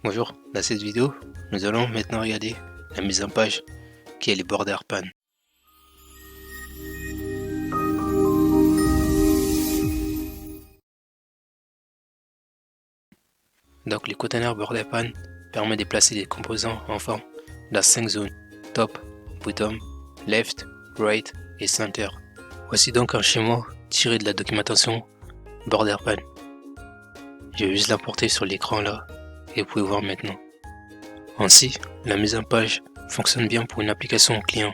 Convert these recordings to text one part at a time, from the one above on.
Bonjour, dans cette vidéo, nous allons maintenant regarder la mise en page qui est les border pan. Donc les containers border pan permettent de placer des composants en forme dans 5 zones: top, bottom, left, right et center. Voici donc un schéma tiré de la documentation border pan. Je vais juste l'importer sur l'écran là et vous pouvez voir maintenant. Ainsi, la mise en page fonctionne bien pour une application client,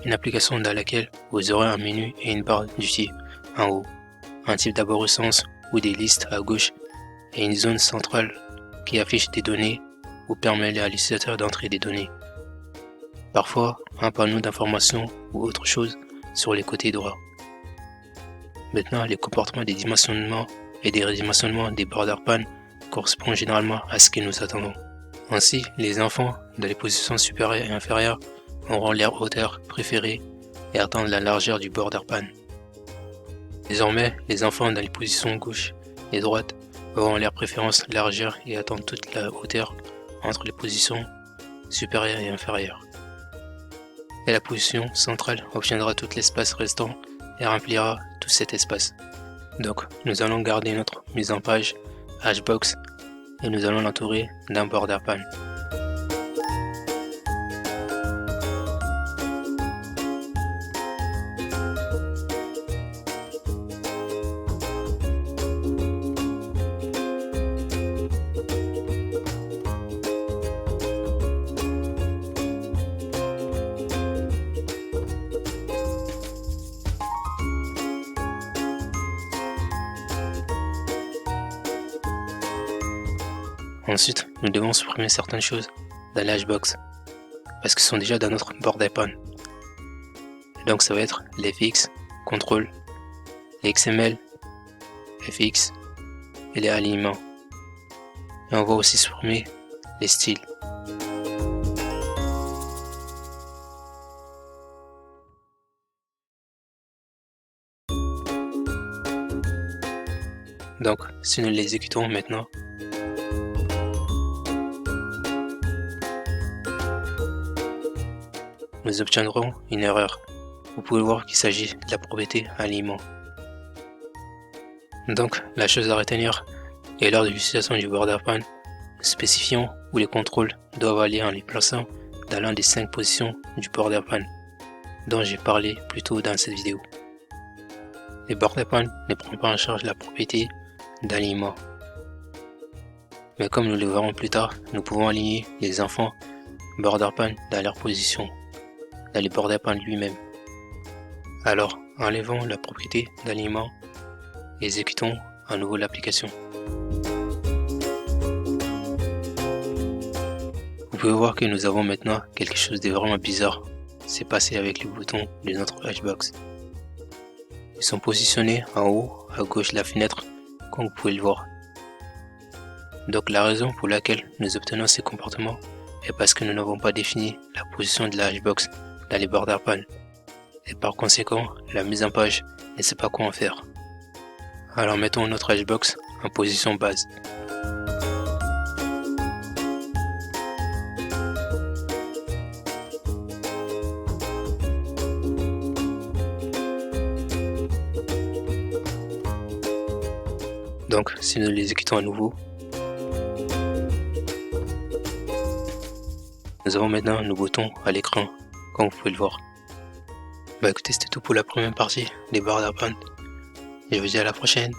une application dans laquelle vous aurez un menu et une barre d'outils en haut, un type d'arborescence ou des listes à gauche et une zone centrale qui affiche des données ou permet à l'utilisateur d'entrer des données. Parfois, un panneau d'information ou autre chose sur les côtés droits. Maintenant, les comportements des dimensionnements et des redimensionnements des border pan correspondent généralement à ce que nous attendons. Ainsi, les enfants dans les positions supérieures et inférieures auront leur hauteur préférée et attendent la largeur du border pan. Désormais, les enfants dans les positions gauche et droite auront leur préférence largeur et attendent toute la hauteur entre les positions supérieures et inférieures. Et la position centrale obtiendra tout l'espace restant et remplira tout cet espace. Donc, nous allons garder notre mise en page Hbox et nous allons l'entourer d'un border pan. Ensuite, nous devons supprimer certaines choses dans la Hbox parce qu'elles sont déjà dans notre border pan. Donc ça va être les fx, contrôle, les XML, fx et les alignements. Et on va aussi supprimer les styles. Donc si nous l'exécutons maintenant, nous obtiendrons une erreur. Vous pouvez voir qu'il s'agit de la propriété alignement. Donc la chose à retenir est lors de l'utilisation du border pan, nous spécifions où les contrôles doivent aller en les plaçant dans l'une des 5 positions du border pan dont j'ai parlé plus tôt dans cette vidéo. Les border pan ne prennent pas en charge la propriété d'alignement. Mais comme nous le verrons plus tard, nous pouvons aligner les enfants border pan dans leur position dans les border pan lui-même. Alors, enlevons la propriété d'alignement et exécutons à nouveau l'application. Vous pouvez voir que nous avons maintenant quelque chose de vraiment bizarre s'est passé avec les boutons de notre Hbox. Ils sont positionnés en haut à gauche de la fenêtre comme vous pouvez le voir. Donc la raison pour laquelle nous obtenons ces comportements est parce que nous n'avons pas défini la position de la Hbox dans les border pan et par conséquent la mise en page ne sait pas quoi en faire. Alors mettons notre Hbox en position base. Donc si nous l'exécutons à nouveau, nous avons maintenant nos boutons à l'écran comme vous pouvez le voir. Bah écoutez, c'était tout pour la première partie des border pan. Je vous dis à la prochaine.